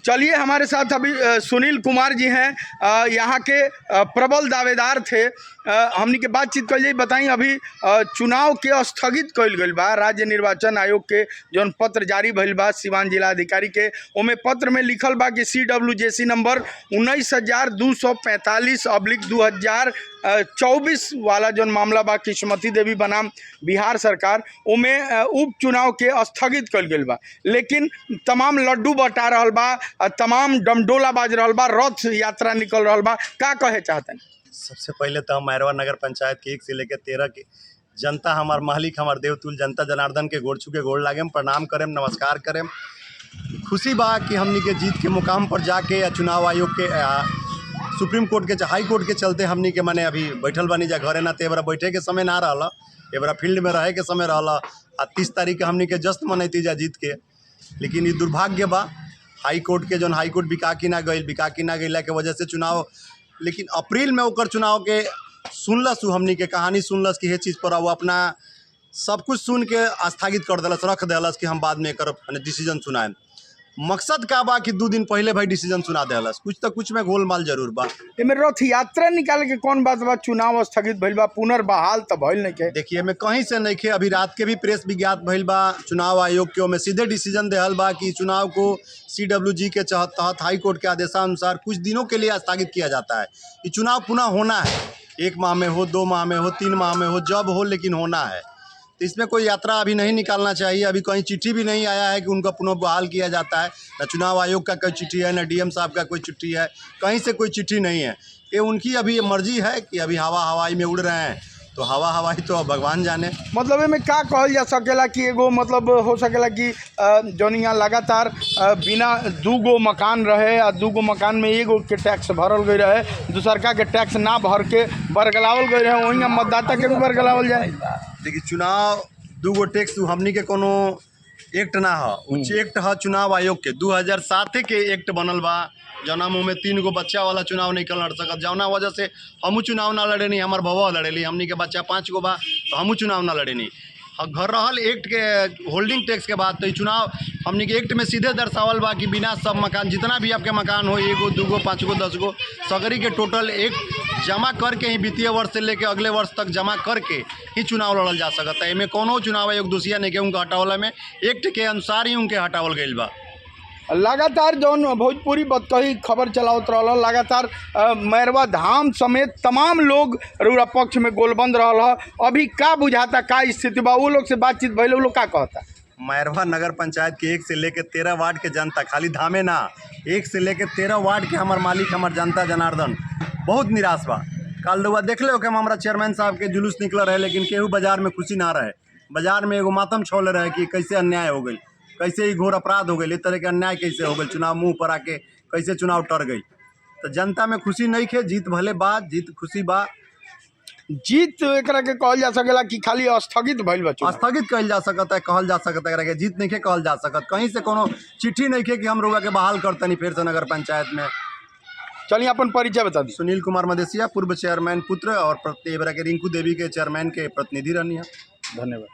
चलिए, हमारे साथ अभी सुनील कुमार जी हैं, यहाँ के प्रबल दावेदार थे। हमनी के बातचीत कल जाई। बताई, अभी चुनाव के स्थगित कइल गइल बा। राज्य निर्वाचन आयोग के जौन पत्र जारी भइल बा सिवान जिला अधिकारी के, ओमे पत्र में लिखल बा कि CWJC नंबर 19,235/2024 वाला जौन मामला बा किस्मती देवी बनाम बिहार सरकार, ओमे उपचुनाव के स्थगित कइल गइल बा। लेकिन तमाम लड्डू बटा रहल बा, तमाम डमडोला बाज रहल बा, रथ यात्रा निकल रहल बा। का कहे चाहते हैं? सबसे पहले तो हम मैरवा नगर पंचायत के 1 से लेकर 13 के जनता, हमार मालिक, हमार देवतुल जनता जनार्दन के गोड़ छुके गोड़ लागे, प्रणाम करें, नमस्कार करें। खुशी बा कि हमनी के जीत के मुकाम पर जाके या चुनाव आयोग के सुप्रीम कोर्ट के हाई कोर्ट के चलते हमनी के माने अभी बैठल बानी जा घरे ना। तो एबरा बैठे के समय ना रहला, एबरा फील्ड में रहे के समय रहला। 30 तारीख के हमनी के जश्न मनैती जा जीत के। लेकिन ये दुर्भाग्य बा हाई कोर्ट के, जौन हाई कोर्ट बिका की ना गइला के वजह से चुनाव, लेकिन अप्रैल में ओकर चुनाव के सुनलस, हमनी के कहानी सुनलस कि ये चीज़ पर वो अपना सब कुछ सुन के स्थगित कर दिलस, रख दिलस कि हम बाद में एकर डिसीजन सुनाएं। मकसद का बा कि 2 दिन पहले भाई डिसीजन सुना दिलस। कुछ तो कुछ में गोलमाल जरूर बा। एमे रथ यात्रा निकाले के कौन बात बा? चुनाव स्थगित भइल बा, पुनर्बहाल तो भइल नहीं के। देखिए, मैं कहीं से नहीं खे, अभी रात के भी प्रेस विज्ञापन भइल बा चुनाव आयोग के, ओमें सीधे डिसीजन देहल बा कि चुनाव को CWG के तहत हाई कोर्ट के आदेशानुसार कुछ दिनों के लिए स्थगित किया जाता है। ये चुनाव पुनः होना है, 1 माह में हो, 2 माह में हो, 3 माह में हो, जब हो, लेकिन होना है। तो इसमें कोई यात्रा अभी नहीं निकालना चाहिए। अभी कहीं चिट्ठी भी नहीं आया है कि उनका पुनः बहाल किया जाता है। न चुनाव आयोग का कोई चिट्ठी है, न DM साहब का कोई चिट्ठी है, कहीं से कोई चिट्ठी नहीं है। ये उनकी अभी मर्जी है कि अभी हवाई में उड़ रहे हैं, तो हवाई तो भगवान जाने। मतलब एमे का कहल जा सकेला कि एगो मतलब हो सकेला कि जौन यहाँ लगातार बिना 2 गो मकान रहे और 2 गो मकान में 1 गो के टैक्स भरल गई रहे, दूसरका के टैक्स ना भर के बरगलावल गई रहे, वहीं मतदाता के भी बरगलावल जाए। देखिए, चुनाव 2 गो टैक्स हमनी के कोनो एक्ट ना हो, एक्ट है चुनाव आयोग के 2007 के एक्ट बनल बा, जौना में 3 गो बच्चा वाला चुनाव नहीं लड़ सकत। जौना वजह से हमू चुनाव ना लड़ेनी, हमार भवा लड़ेली, हमनी के बच्चा 5 गो बा तो हमू चुनाव ना लड़ेनी। घर रहल एक्ट के होल्डिंग टैक्स के बाद, तो चुनाव हमनी के एक्ट में सीधे दर्शावल बा कि बिना सब मकान, जितना भी आपके मकान हो, 1 गो, 2 गो, 5 गो, 10 गो, सगरी के टोटल एक जमा करके ही वित्तीय वर्ष से लेकर अगले वर्ष तक जमा करके ही चुनाव लड़ल जा सकता है। इनमें कोनो चुनाव आयोग दोषिया नहीं के उनका हटावला में एक्ट के अनुसार ही उनके हटावल गइल बा। लगातार जौन भोजपुरी बतकही खबर चलावत रहल, लगातार मैरवा धाम समेत तमाम लोग रउरा पक्ष में गोलबंद रहल है। अभी का बुझाता, का स्थिति बा? वो लोग से बातचीत भइल, वो लोग का कहता? मैरवा नगर पंचायत के 1 से लेकर 13 वार्ड के जनता, खाली धामे ना, 1 से लेकर 13 वार्ड के हमार मालिक, हमार जनता जनार्दन बहुत निराश बा। कल दुआ देख लो कि हमारा चेयरमैन साहब के जुलूस निकल रहे, लेकिन केहू बाजार में खुशी ना रहे। बाजार में एगो मातम छोड़े रहे कि कैसे अन्याय हो गई, कैसे ही घोर अपराध हो गई, इस तरह के अन्याय कैसे हो गई, चुनाव मुँह पर आके कैसे चुनाव टर गई। तो जनता में खुशी नहीं खे, जीत भले बा, जीत खुशी बा। जीत एकरा के कहल जा सकेला कि खाली स्थगित भइल बा? स्थगित कहल जा सकता है, कहल जा सकता है, एकरा के जीत नहीं के कहल जा सकता। कहीं से कोनो चिट्ठी नहीं के कि हम लोग के बहाल करतनी फिर से नगर पंचायत में। चलिए, अपन परिचय बता दी। सुनील कुमार मदेसिया, पूर्व चेयरमैन पुत्र और एबरा के रिंकू देवी के चेयरमैन के प्रतिनिधि रहनी है। धन्यवाद।